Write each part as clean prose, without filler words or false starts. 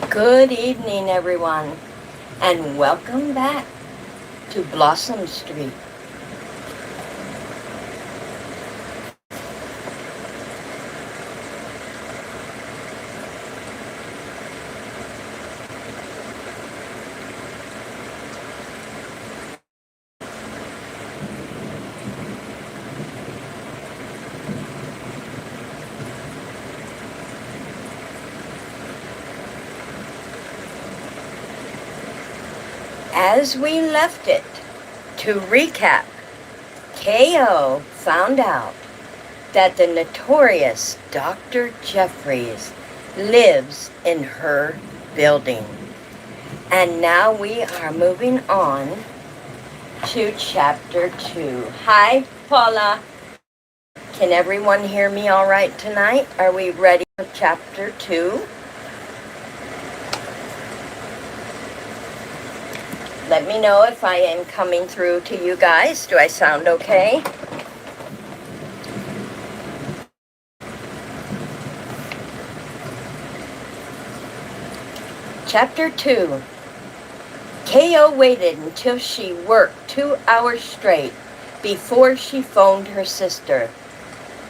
Good evening, everyone, and welcome back to Blossom Street. As we left it, to recap, KO found out that the notorious Dr. Jeffries lives in her building. And now we are moving on to Chapter 2. Hi, Paula. Can everyone hear me all right tonight? Are we ready for Chapter 2? Let me know if I am coming through to you guys. Do I sound okay? Chapter 2. KO waited until she worked 2 hours straight before she phoned her sister.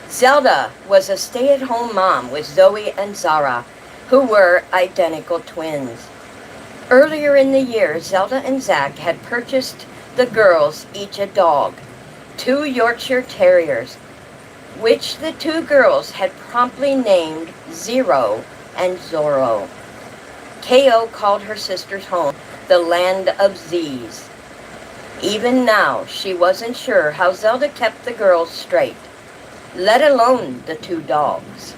Zelda was a stay-at-home mom with Zoe and Zara, who were identical twins. Earlier in the year, Zelda and Zach had purchased the girls each a dog, 2 Yorkshire Terriers, which the 2 girls had promptly named Zero and Zorro. KO called her sister's home the land of Z's. Even now, she wasn't sure how Zelda kept the girls straight, let alone the 2 dogs.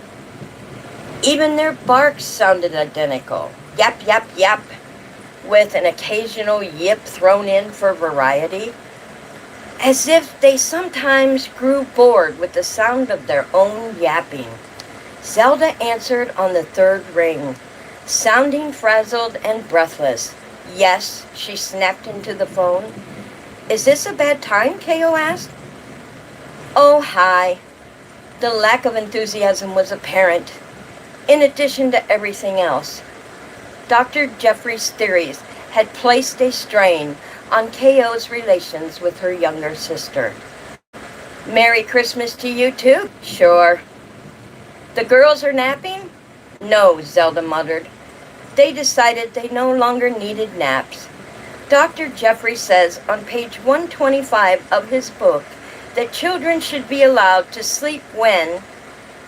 Even their barks sounded identical, yap, yap, yap, with an occasional yip thrown in for variety, as if they sometimes grew bored with the sound of their own yapping. Zelda answered on the 3rd ring, sounding frazzled and breathless. Yes, she snapped into the phone. Is this a bad time? KO asked. Oh, hi. The lack of enthusiasm was apparent, in addition to everything else. Dr. Jeffries' theories had placed a strain on KO's relations with her younger sister. Merry Christmas to you too? Sure. The girls are napping? No, Zelda muttered. They decided they no longer needed naps. Dr. Jeffries says on page 125 of his book that children should be allowed to sleep when,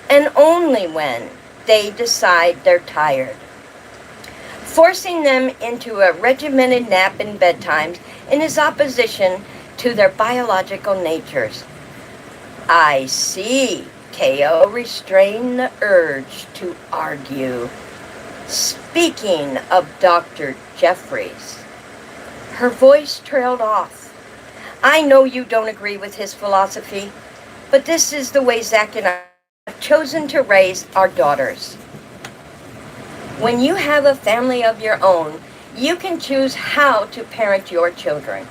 and only when, they decide they're tired. Forcing them into a regimented nap in bedtimes is opposition to their biological natures. I see. KO restrained the urge to argue. Speaking of Dr. Jeffries, her voice trailed off. I know you don't agree with his philosophy, but this is the way Zach and I have chosen to raise our daughters. When you have a family of your own, you can choose how to parent your children.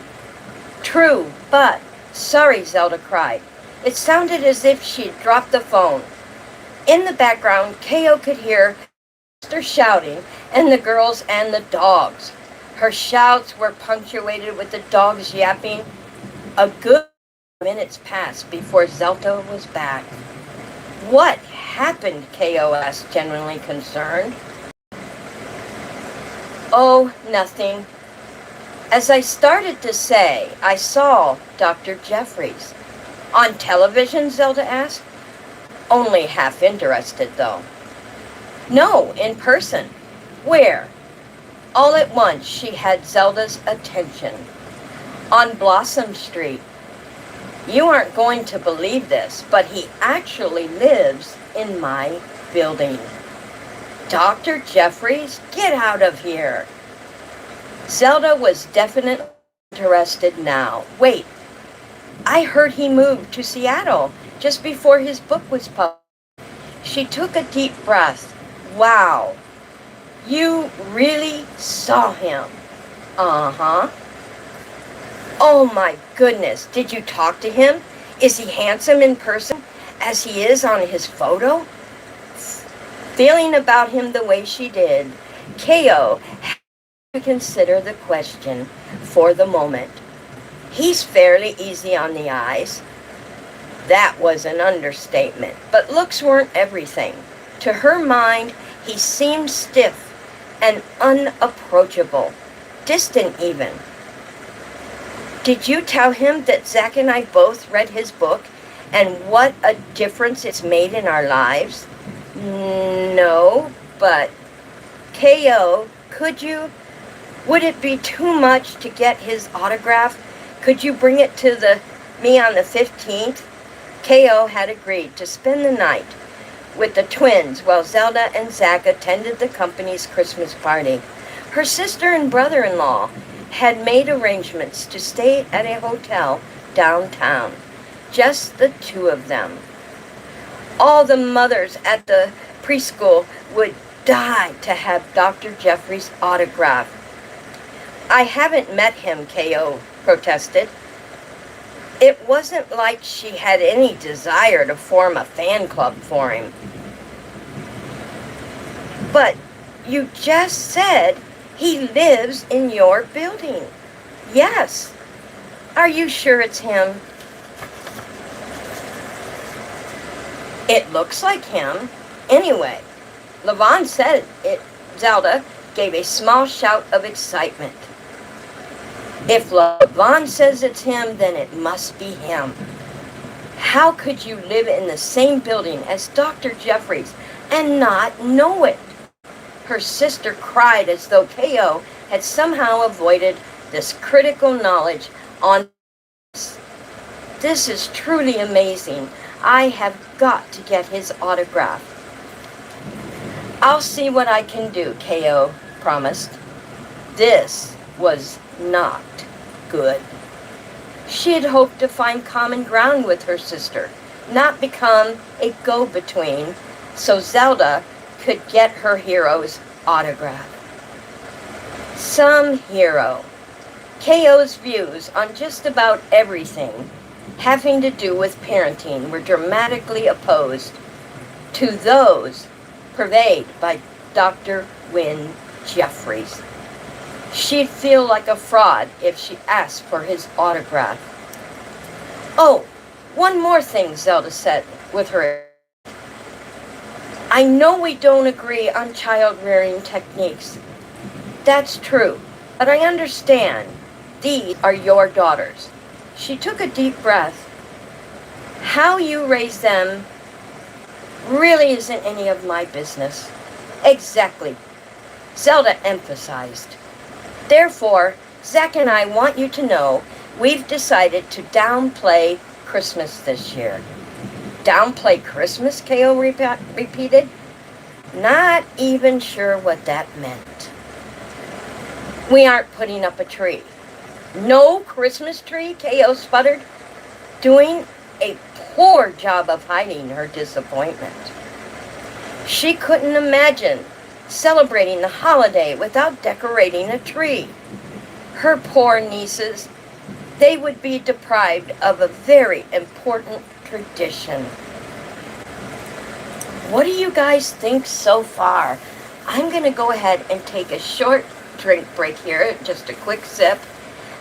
True, but... Sorry, Zelda cried. It sounded as if she'd dropped the phone. In the background, KO could hear her shouting, and the girls and the dogs. Her shouts were punctuated with the dogs yapping. A good minutes passed before Zelda was back. What happened? KO asked, genuinely concerned. Oh, nothing. As I started to say, I saw Dr. Jeffries. On television? Zelda asked. Only half interested, though. No, in person. Where? All at once, she had Zelda's attention. On Blossom Street. You aren't going to believe this, but he actually lives in my building. Dr. Jeffries, get out of here. Zelda was definitely interested now. Wait, I heard he moved to Seattle just before his book was published. She took a deep breath. Wow, you really saw him? Uh-huh. Oh my goodness, did you talk to him? Is he handsome in person as he is on his photo? Feeling about him the way she did, Ko had to consider the question for the moment. He's fairly easy on the eyes. That was an understatement, but looks weren't everything. To her mind, he seemed stiff and unapproachable, distant even. Did you tell him that Zach and I both read his book and what a difference it's made in our lives? No, but Ko, would it be too much to get his autograph? Could you bring it to me on the 15th? Ko had agreed to spend the night with the twins while Zelda and Zach attended the company's Christmas party. Her sister and brother-in-law had made arrangements to stay at a hotel downtown. Just the two of them. All the mothers at the preschool would die to have Dr. Jeffries' autograph. I haven't met him, Ko protested. It wasn't like she had any desire to form a fan club for him. But you just said he lives in your building. Yes. Are you sure it's him? It looks like him. Anyway, Levon said it. Zelda gave a small shout of excitement. If Levon says it's him, then it must be him. How could you live in the same building as Dr. Jeffries and not know it? Her sister cried as though Ko had somehow avoided this critical knowledge on this. This is truly amazing. I have got to get his autograph. I'll see what I can do, Ko promised. This was not good. She had hoped to find common ground with her sister, not become a go-between, so Zelda could get her hero's autograph. Some hero. Ko's views on just about everything having to do with parenting were dramatically opposed to those purveyed by Dr. Wynne Jeffries. She'd feel like a fraud if she asked for his autograph. Oh, one more thing, Zelda said with her. I know we don't agree on child-rearing techniques. That's true, but I understand. These are your daughters. She took a deep breath. How you raise them really isn't any of my business. Exactly, Zelda emphasized. Therefore, Zach and I want you to know we've decided to downplay Christmas this year. Downplay Christmas, Ko repeated. Not even sure what that meant. We aren't putting up a tree. No Christmas tree, Ko sputtered, doing a poor job of hiding her disappointment. She couldn't imagine celebrating the holiday without decorating a tree. Her poor nieces, they would be deprived of a very important tradition. What do you guys think so far? I'm going to go ahead and take a short drink break here, just a quick sip.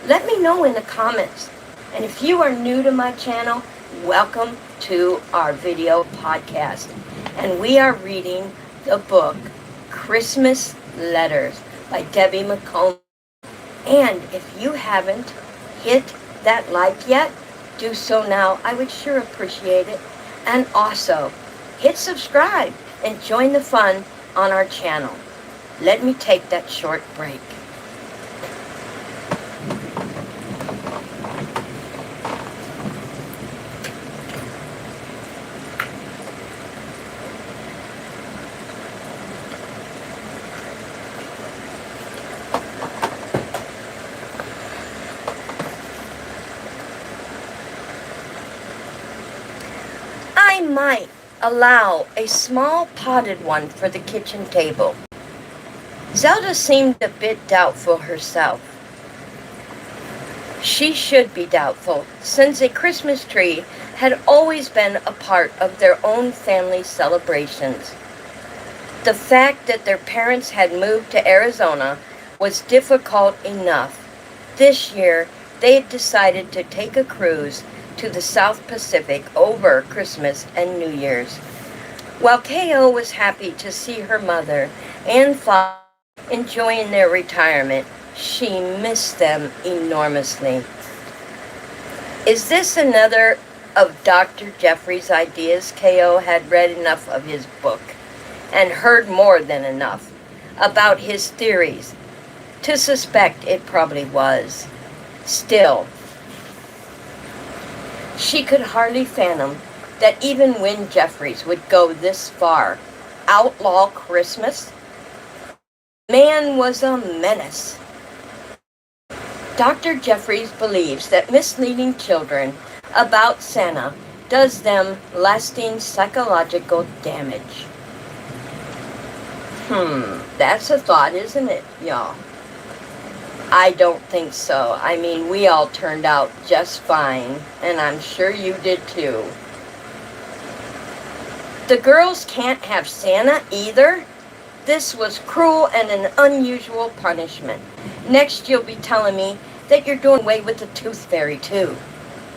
Let me know in the comments. And if you are new to my channel, welcome to our video podcast. And we are reading the book Christmas Letters by Debbie McComb. And if you haven't hit that like yet, do so now. I would sure appreciate it. And also, hit subscribe and join the fun on our channel. Let me take that short break. I might allow a small potted one for the kitchen table. Zelda seemed a bit doubtful herself. She should be doubtful, since a Christmas tree had always been a part of their own family celebrations. The fact that their parents had moved to Arizona was difficult enough. This year, they had decided to take a cruise to the South Pacific over Christmas and New Year's. While K.O. was happy to see her mother and father enjoying their retirement, she missed them enormously. Is this another of Dr. Jeffrey's ideas? K.O. had read enough of his book and heard more than enough about his theories to suspect it probably was. Still, she could hardly fathom that even Win Jeffries would go this far. Outlaw Christmas? Man was a menace. Dr. Jeffries believes that misleading children about Santa does them lasting psychological damage. That's a thought, isn't it, y'all? I don't think so. I mean, we all turned out just fine, and I'm sure you did too. The girls can't have Santa either? This was cruel and an unusual punishment. Next, you'll be telling me that you're doing away with the tooth fairy too.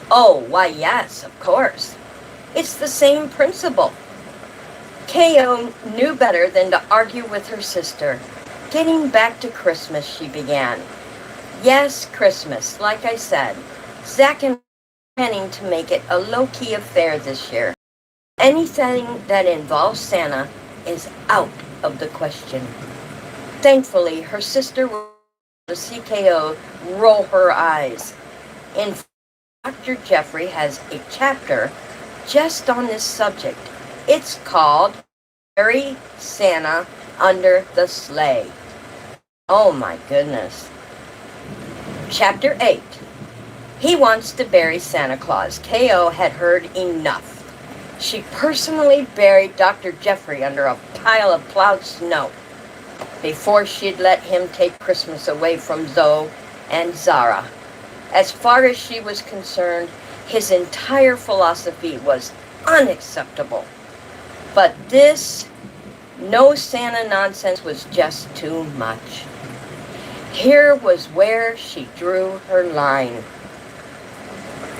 Oh, why yes, of course. It's the same principle. K.O. knew better than to argue with her sister. Getting back to Christmas, she began. Yes, Christmas, like I said. Zach and I are planning to make it a low-key affair this year. Anything that involves Santa is out of the question. Thankfully, her sister was able to see K.O. roll her eyes. In fact, Dr. Jeffrey has a chapter just on this subject. It's called Bury Santa Under the Sleigh. Oh my goodness. Chapter 8. He wants to bury Santa Claus. K.O. had heard enough. She personally buried Dr. Jeffrey under a pile of plowed snow before she'd let him take Christmas away from Zoe and Zara. As far as she was concerned, his entire philosophy was unacceptable. But this no Santa nonsense was just too much. Here was where she drew her line.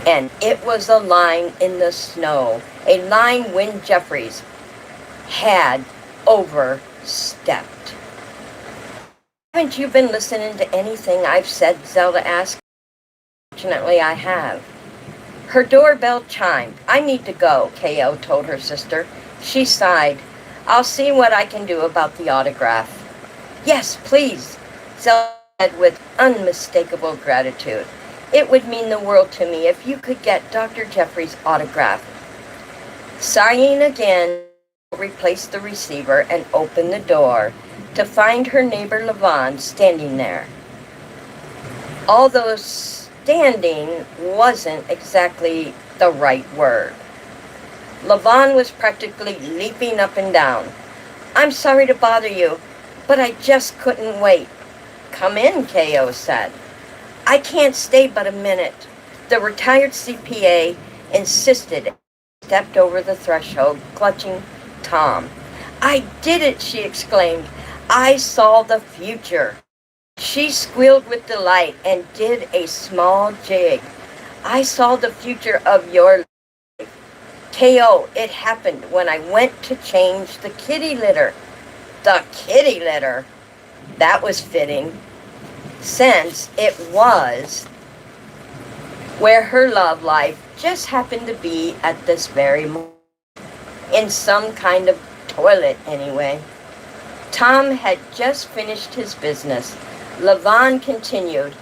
And it was a line in the snow, a line Win Jeffries had overstepped. Haven't you been listening to anything I've said? Zelda asked. Fortunately, I have. Her doorbell chimed. I need to go, K.O. told her sister. She sighed. I'll see what I can do about the autograph. Yes, please, Zelda said with unmistakable gratitude. It would mean the world to me if you could get Dr. Jeffrey's autograph. Sighing again, replaced the receiver and opened the door to find her neighbor Levon standing there. Although standing wasn't exactly the right word. Levon was practically leaping up and down. I'm sorry to bother you, but I just couldn't wait. Come in, K.O. said. I can't stay but a minute. The retired CPA insisted and stepped over the threshold, clutching Tom. I did it, she exclaimed. I saw the future. She squealed with delight and did a small jig. I saw the future of your life. K.O., it happened when I went to change the kitty litter. The kitty litter? That was fitting, since it was where her love life just happened to be at this very moment. In some kind of toilet, anyway. Tom had just finished his business. Levon continued,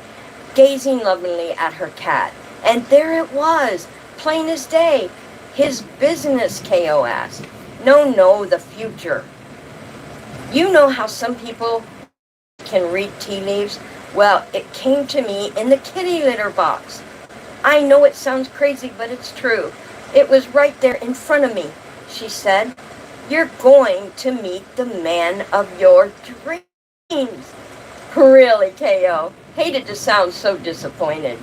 gazing lovingly at her cat. And there it was, plain as day. His business, K.O. asked. No, the future. You know how some people can read tea leaves? Well, it came to me in the kitty litter box. I know it sounds crazy, but it's true. It was right there in front of me, she said. You're going to meet the man of your dreams. Really, K.O. Hated to sound so disappointed.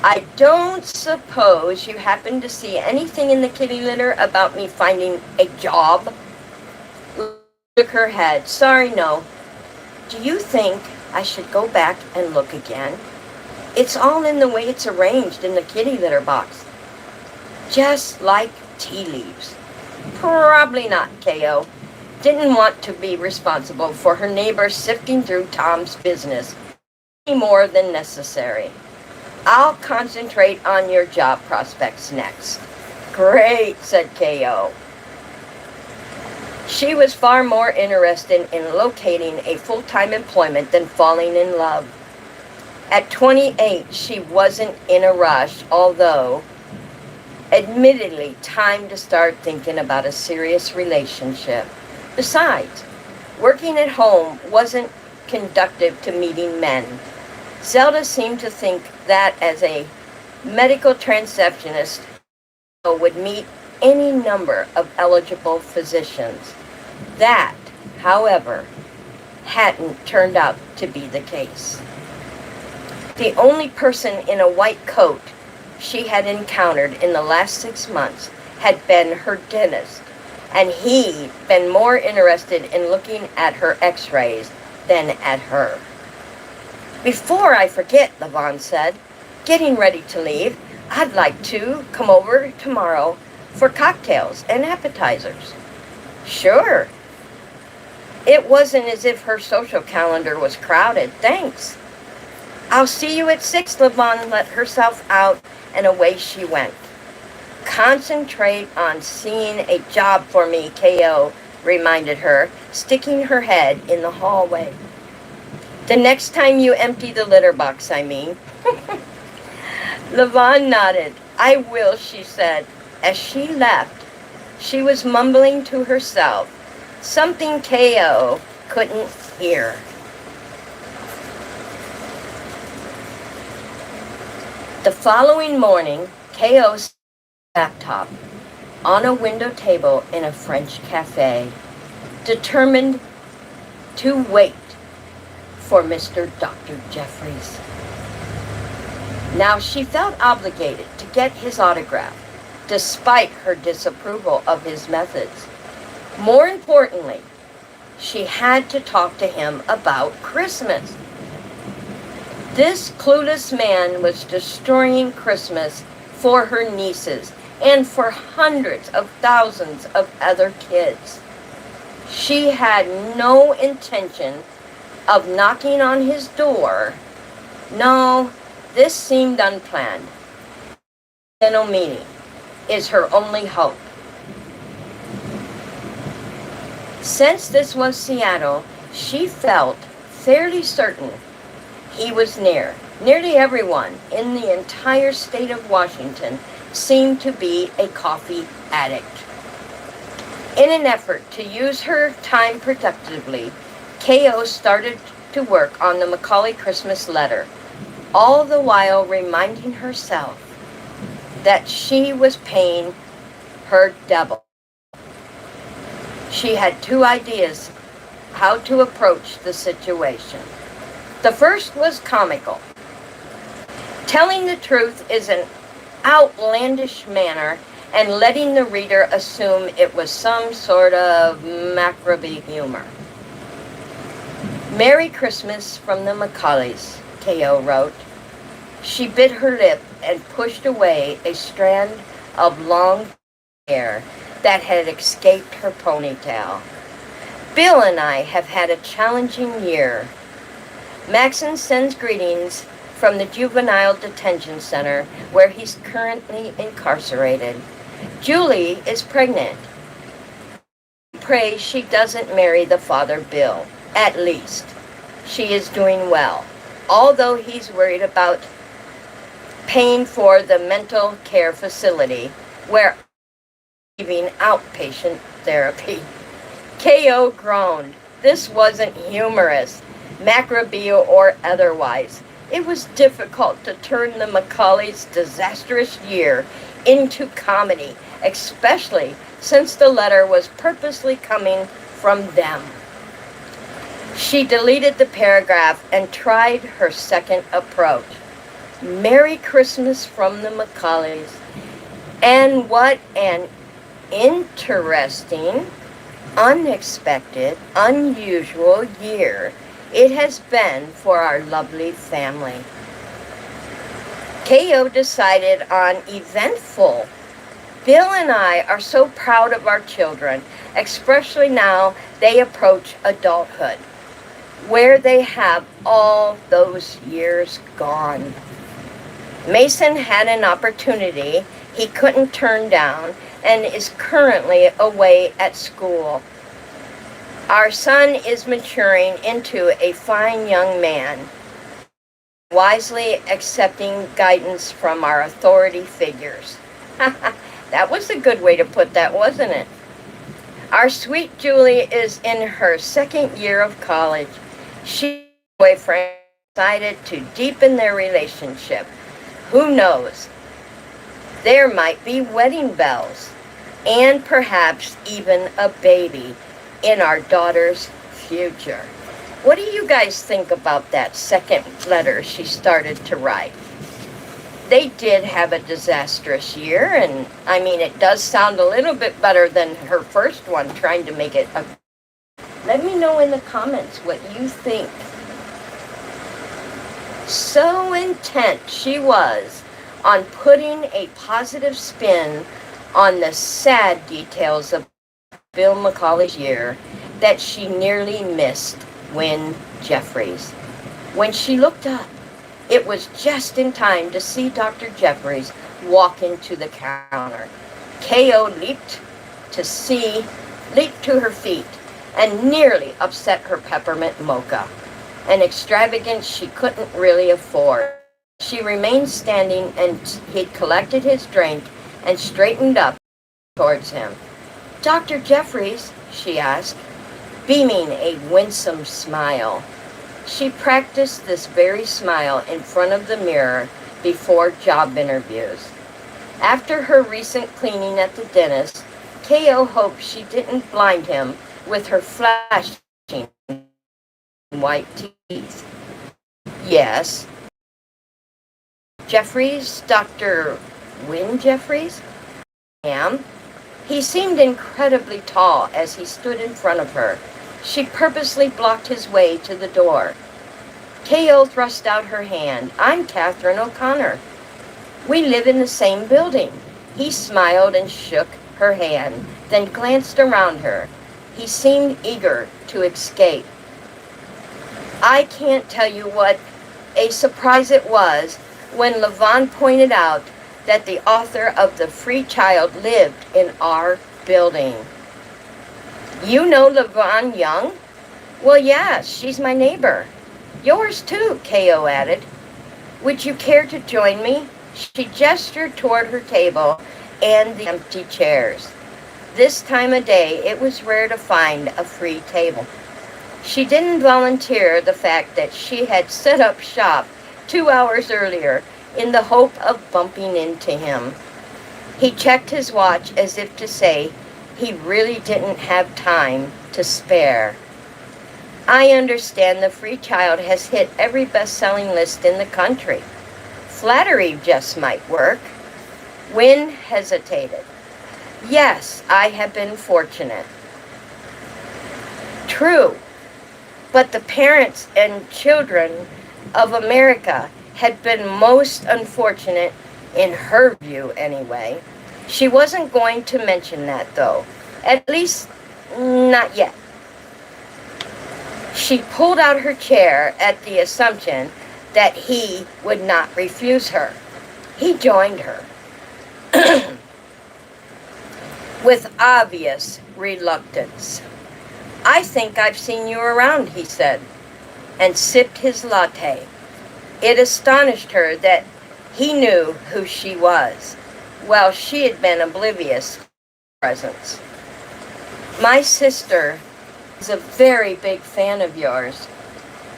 I don't suppose you happen to see anything in the kitty litter about me finding a job? Shook her head. Sorry, no. Do you think I should go back and look again? It's all in the way it's arranged in the kitty litter box. Just like tea leaves. Probably not, K.O. Didn't want to be responsible for her neighbor sifting through Tom's business any more than necessary. I'll concentrate on your job prospects next. Great, said K.O. She was far more interested in locating a full-time employment than falling in love. At 28, she wasn't in a rush, although admittedly time to start thinking about a serious relationship. Besides, working at home wasn't conducive to meeting men. Zelda seemed to think that as a medical transceptionist would meet any number of eligible physicians. That, however, hadn't turned out to be the case. The only person in a white coat she had encountered in the last 6 months had been her dentist, and he'd been more interested in looking at her x-rays than at her. Before I forget, Levon said, getting ready to leave, I'd like to come over tomorrow for cocktails and appetizers. Sure. It wasn't as if her social calendar was crowded. Thanks. I'll see you at 6, Levon let herself out, and away she went. Concentrate on seeing a job for me, K.O. reminded her, sticking her head in the hallway. The next time you empty the litter box, I mean. Levon nodded. I will, she said. As she left, she was mumbling to herself, something K.O. couldn't hear. The following morning, K.O.'s laptop on a window table in a French cafe, determined to wait for Mr. Dr. Jeffries. Now she felt obligated to get his autograph, despite her disapproval of his methods. More importantly, she had to talk to him about Christmas. This clueless man was destroying Christmas for her nieces and for hundreds of thousands of other kids. She had no intention of knocking on his door. No, this seemed unplanned. Dental meeting is her only hope. Since this was Seattle, she felt fairly certain he was near. Nearly everyone in the entire state of Washington seemed to be a coffee addict. In an effort to use her time productively, K.O. started to work on the Macaulay Christmas letter, all the while reminding herself that she was paying her double. She had two ideas how to approach the situation. The first was comical. Telling the truth in an outlandish manner and letting the reader assume it was some sort of macabre humor. Merry Christmas from the Macaulays, K.O. wrote. She bit her lip and pushed away a strand of long hair that had escaped her ponytail. Bill and I have had a challenging year. Maxon sends greetings from the Juvenile Detention Center, where he's currently incarcerated. Julie is pregnant. Pray she doesn't marry the father, Bill. At least, she is doing well, although he's worried about paying for the mental care facility where giving outpatient therapy. K.O. groaned. This wasn't humorous, macabre or otherwise. It was difficult to turn the Macaulays' disastrous year into comedy, especially since the letter was purposely coming from them. She deleted the paragraph and tried her second approach. Merry Christmas from the Macaulays. And what an interesting Unexpected, unusual year it has been for our lovely family. KO decided on eventful. Bill and I are so proud of our children, especially now they approach adulthood, where they have all those years gone. Mason had an opportunity he couldn't turn down and is currently away at school. Our son is maturing into a fine young man, wisely accepting guidance from our authority figures. That was a good way to put that, wasn't it? Our sweet Julie is in her second year of college. She and her boyfriend decided to deepen their relationship. Who knows? There might be wedding bells and perhaps even a baby in our daughter's future. What do you guys think about that second letter she started to write? They did have a disastrous year, and I mean, it does sound a little bit better than her first one, trying to make it a... Let me know in the comments what you think. So intent she was on putting a positive spin on the sad details of Bill McCauley's year that she nearly missed Wynne Jeffries. When she looked up, it was just in time to see Dr. Jeffries walk into the counter. KO leaped to her feet and nearly upset her peppermint mocha, an extravagance she couldn't really afford. She remained standing, and he'd collected his drink and straightened up towards him. "Dr. Jeffries?" she asked, beaming a winsome smile. She practiced this very smile in front of the mirror before job interviews. After her recent cleaning at the dentist, KO hoped she didn't blind him with her flashing white teeth. "Yes." "Jeffries, Dr. Wynne Jeffries?" "Ma'am." He seemed incredibly tall as he stood in front of her. She purposely blocked his way to the door. KO thrust out her hand. "I'm Catherine O'Connor. We live in the same building." He smiled and shook her hand, then glanced around her. He seemed eager to escape. I can't tell you what a surprise it was when Levon pointed out that the author of The Free Child lived in our building. "You know Levon Young?" "Well, yeah, she's my neighbor." "Yours too," KO added. "Would you care to join me?" She gestured toward her table and the empty chairs. This time of day, it was rare to find a free table. She didn't volunteer the fact that she had set up shop 2 hours earlier in the hope of bumping into him. He checked his watch as if to say he really didn't have time to spare. "I understand The Free Child has hit every best-selling list in the country. Flattery just might work." Wynne hesitated. "Yes, I have been fortunate." "True, but the parents and children of America had been most unfortunate, in her view anyway." She wasn't going to mention that, though. At least, not yet. She pulled out her chair at the assumption that he would not refuse her. He joined her. With obvious reluctance. "I think I've seen you around," he said, and sipped his latte. It astonished her that he knew who she was, while she had been oblivious to her presence. "My sister is a very big fan of yours.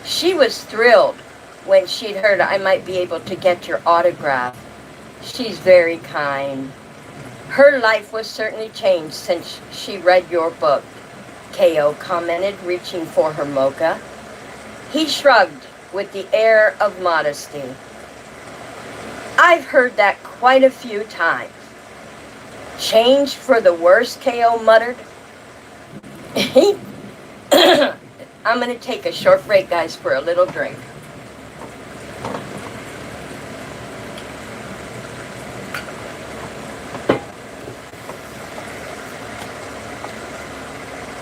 She was thrilled when she'd heard I might be able to get your autograph. She's very kind. Her life was certainly changed since she read your book," KO commented, reaching for her mocha. He shrugged with the air of modesty. "I've heard that quite a few times." "Changed for the worse," KO muttered. He, I'm going to take a short break, guys, for a little drink.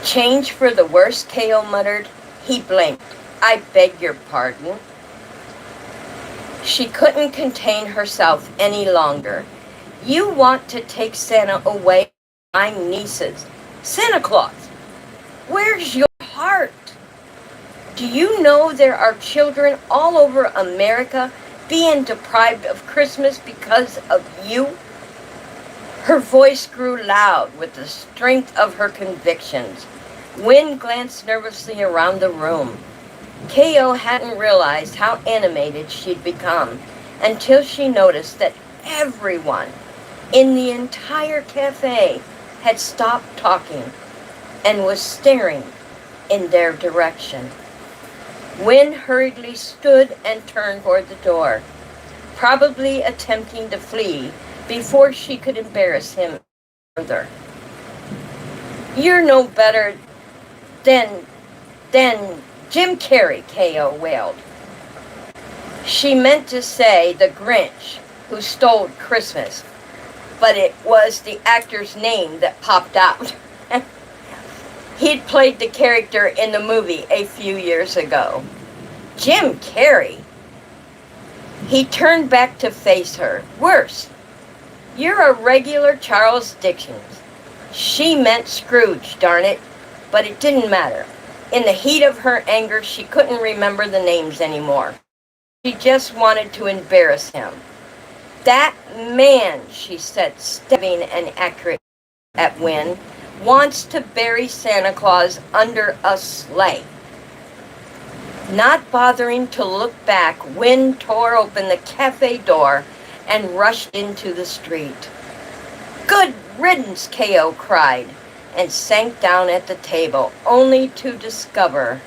Change for the worse, K.O. muttered. He blinked. I beg your pardon. She couldn't contain herself any longer. You want to take Santa away from my nieces. Santa Claus, where's your heart? Do you know there are children all over America being deprived of Christmas because of you? Her voice grew loud with the strength of her convictions. Wynne glanced nervously around the room. K.O. hadn't realized how animated she'd become until she noticed that everyone in the entire cafe had stopped talking and was staring in their direction. Wynne hurriedly stood and turned toward the door, probably attempting to flee before she could embarrass him further. You're no better than Jim Carrey, K.O. wailed. She meant to say the Grinch who stole Christmas, but it was the actor's name that popped out. He'd played the character in the movie a few years ago. Jim Carrey? He turned back to face her. Worse, you're a regular Charles Dickens. She meant Scrooge, darn it, but it didn't matter. In the heat of her anger, she couldn't remember the names anymore. She just wanted to embarrass him. That man, she said, stabbing and accurate at Wynne, wants to bury Santa Claus under a sleigh. Not bothering to look back, Wynne tore open the cafe door and rushed into the street. Good riddance, K.O. cried, and sank down at the table, only to discover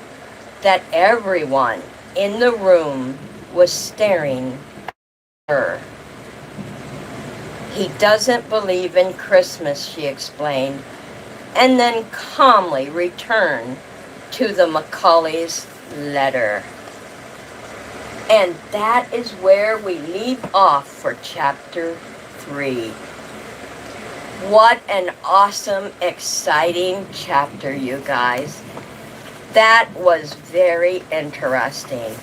that everyone in the room was staring at her. He doesn't believe in Christmas, she explained, and then calmly returned to the Macaulay's letter. And that is where we leave off for chapter 3. What an awesome, exciting chapter, you guys. That was very interesting.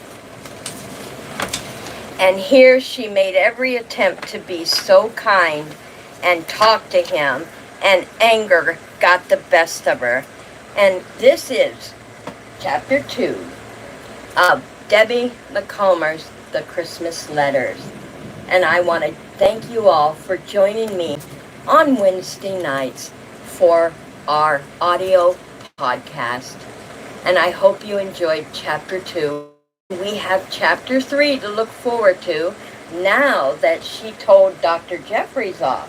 And here she made every attempt to be so kind and talk to him, and anger got the best of her. And this is chapter 2 of Debbie McComber's The Christmas Letters. And I want to thank you all for joining me on Wednesday nights for our audio podcast. And I hope you enjoyed chapter 2. We have chapter 3 to look forward to now that she told Dr. Jeffries off.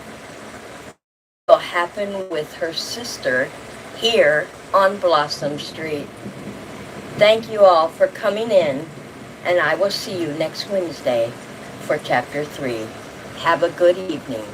What will happen with her sister here on Blossom Street. Thank you all for coming in, and I will see you next Wednesday for chapter 3. Have a good evening.